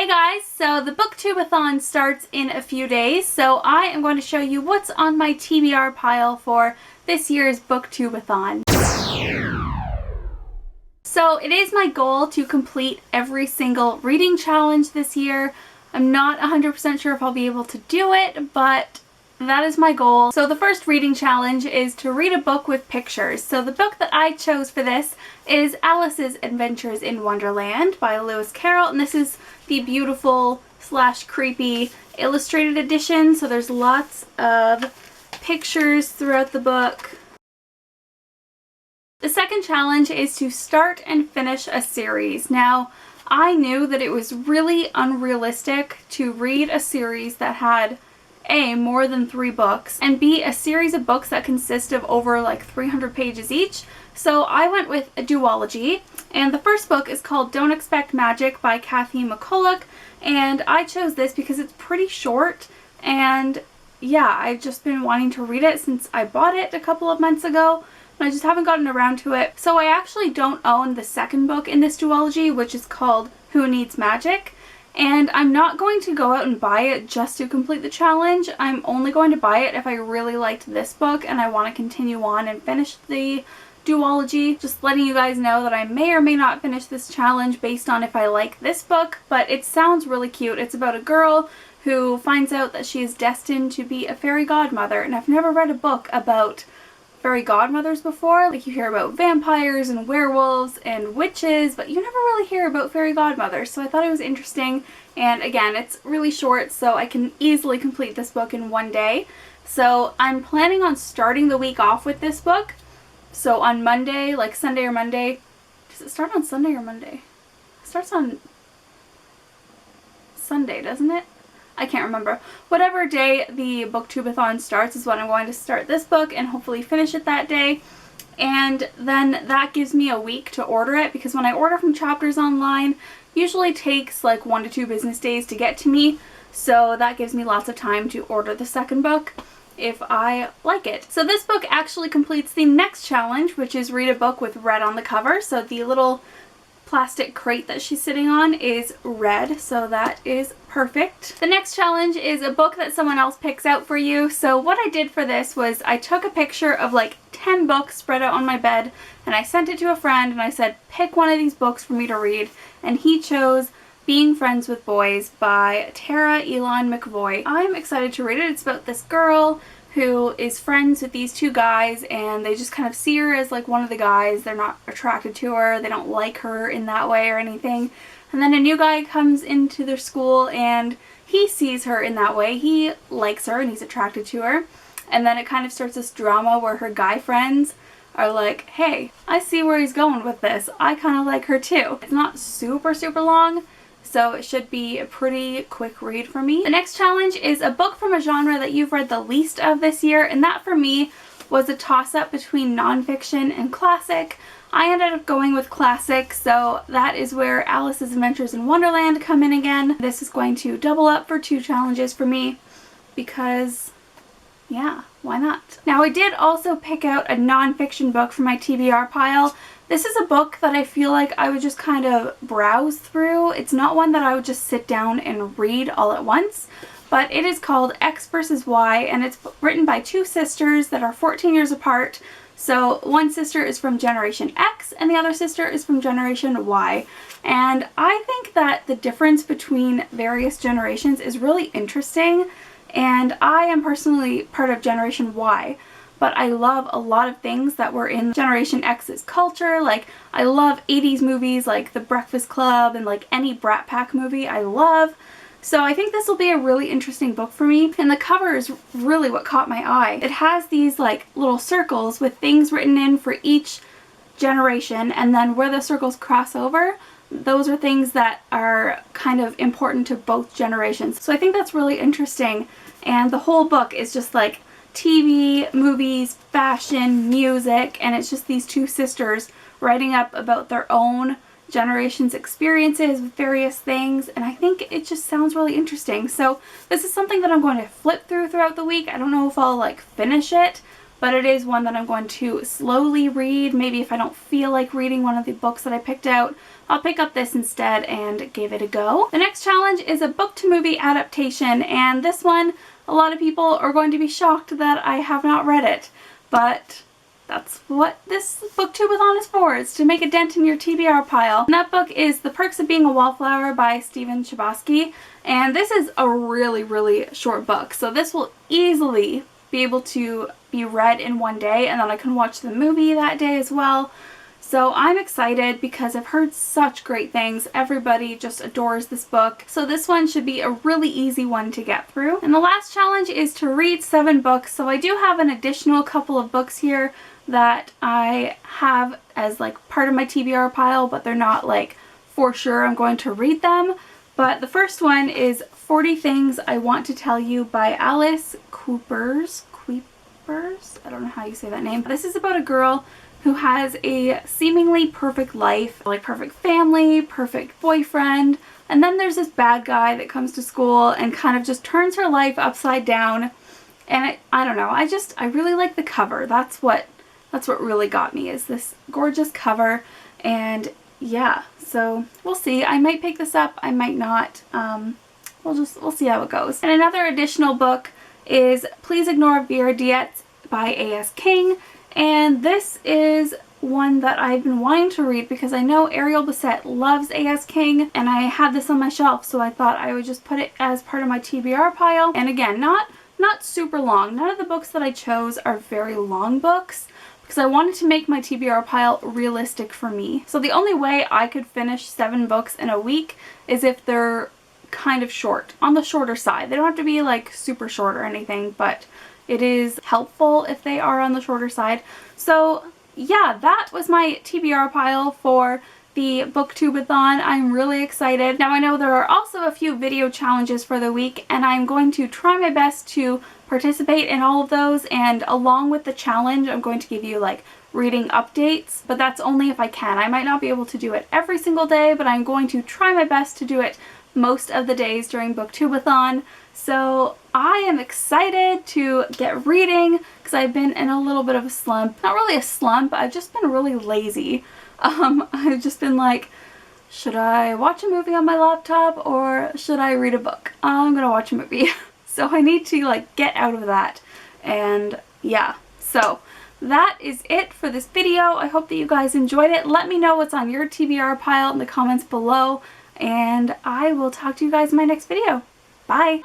guys, so the Booktubeathon starts in a few days, so I am going to show you what's on my TBR pile for this year's Booktubeathon. So it is my goal to complete every single reading challenge this year. I'm not 100% sure if I'll be able to do it, but that is my goal. So the first reading challenge is to read a book with pictures. So the book that I chose for this is Alice's Adventures in Wonderland by Lewis Carroll, and this is the beautiful / creepy illustrated edition. So there's lots of pictures throughout the book. The second challenge is to start and finish a series. Now, I knew that it was really unrealistic to read a series that had A, more than 3 books, and B, a series of books that consist of over like 300 pages each. So I went with a duology, and the first book is called Don't Expect Magic by Kathy McCulloch, and I chose this because it's pretty short, and yeah, I've just been wanting to read it since I bought it a couple of months ago, and I just haven't gotten around to it. So I actually don't own the second book in this duology, which is called Who Needs Magic? And I'm not going to go out and buy it just to complete the challenge. I'm only going to buy it if I really liked this book and I want to continue on and finish the duology. Just letting you guys know that I may or may not finish this challenge based on if I like this book, but it sounds really cute. It's about a girl who finds out that she is destined to be a fairy godmother, and I've never read a book about fairy godmothers before. Like, you hear about vampires and werewolves and witches, but you never really hear about fairy godmothers, so I thought it was interesting. And again, it's really short, so I can easily complete this book in one day. So I'm planning on starting the week off with this book. So on Monday, like Sunday or Monday. Does it start on Sunday or Monday? It starts on Sunday, doesn't it? I can't remember. Whatever day the Booktubeathon starts is when I'm going to start this book and hopefully finish it that day. And then that gives me a week to order it, because when I order from Chapters online, usually takes like 1 to 2 business days to get to me. So that gives me lots of time to order the second book if I like it. So this book actually completes the next challenge, which is read a book with red on the cover. So the little plastic crate that she's sitting on is red, so that is perfect. The next challenge is a book that someone else picks out for you. So what I did for this was I took a picture of like 10 books spread out on my bed, and I sent it to a friend and I said, pick one of these books for me to read, and he chose Being Friends with Boys by Tara Elon McVoy. I'm excited to read it. It's about this girl who is friends with these 2 guys, and they just kind of see her as like one of the guys. They're not attracted to her, they don't like her in that way or anything. And then a new guy comes into their school and he sees her in that way. He likes her and he's attracted to her. And then it kind of starts this drama where her guy friends are like, hey, I see where he's going with this. I kind of like her too. It's not super long, so it should be a pretty quick read for me. The next challenge is a book from a genre that you've read the least of this year, and that for me was a toss-up between nonfiction and classic. I ended up going with classic, so that is where Alice's Adventures in Wonderland come in again. This is going to double up for 2 challenges for me because, yeah, why not? Now, I did also pick out a nonfiction book for my TBR pile. This is a book that I feel like I would just kind of browse through. It's not one that I would just sit down and read all at once, but it is called X vs. Y, and it's written by 2 sisters that are 14 years apart. So one sister is from Generation X and the other sister is from Generation Y. And I think that the difference between various generations is really interesting, and I am personally part of Generation Y. But I love a lot of things that were in Generation X's culture. Like, I love 80s movies like The Breakfast Club and like any Brat Pack movie I love. So I think this will be a really interesting book for me. And the cover is really what caught my eye. It has these like little circles with things written in for each generation, and then where the circles cross over, those are things that are kind of important to both generations. So I think that's really interesting. And the whole book is just like TV, movies, fashion, music, and it's just these 2 sisters writing up about their own generation's experiences with various things, and I think it just sounds really interesting. So this is something that I'm going to flip throughout the week. I don't know if I'll like finish it, but it is one that I'm going to slowly read. Maybe if I don't feel like reading one of the books that I picked out, I'll pick up this instead and give it a go. The next challenge is a book to movie adaptation, and this one, a lot of people are going to be shocked that I have not read it, but that's what this Booktube-A-thon is for, is to make a dent in your TBR pile. And that book is The Perks of Being a Wallflower by Stephen Chbosky, and this is a really, really short book, so this will easily be able to be read in one day, and then I can watch the movie that day as well. So I'm excited because I've heard such great things. Everybody just adores this book. So this one should be a really easy one to get through. And the last challenge is to read 7 books. So I do have an additional couple of books here that I have as like part of my TBR pile, but they're not like for sure I'm going to read them. But the first one is 40 Things I Want to Tell You by Alice Coopers. I don't know how you say that name. This is about a girl who has a seemingly perfect life, like perfect family, perfect boyfriend, and then there's this bad guy that comes to school and kind of just turns her life upside down. And I don't know, I really like the cover. That's what really got me, is this gorgeous cover. And yeah, so we'll see. I might pick this up, I might not. We'll see how it goes. And another additional book is Please Ignore Vera Dietz by A.S. King. And this is one that I've been wanting to read because I know Ariel Bissett loves A.S. King, and I had this on my shelf, so I thought I would just put it as part of my TBR pile. And again, not super long. None of the books that I chose are very long books because I wanted to make my TBR pile realistic for me. So the only way I could finish 7 books in a week is if they're kind of short, on the shorter side. They don't have to be like super short or anything, but it is helpful if they are on the shorter side. So yeah, that was my TBR pile for the Booktube-A-thon. I'm really excited. Now I know there are also a few video challenges for the week, and I'm going to try my best to participate in all of those, and along with the challenge I'm going to give you like reading updates, but that's only if I can. I might not be able to do it every single day, but I'm going to try my best to do it most of the days during Booktube-A-thon. So I am excited to get reading because I've been in a little bit of a slump. Not really a slump, I've just been really lazy. I've just been like, should I watch a movie on my laptop or should I read a book? I'm gonna watch a movie. So I need to like get out of that. And yeah, so that is it for this video. I hope that you guys enjoyed it. Let me know what's on your TBR pile in the comments below, and I will talk to you guys in my next video. Bye!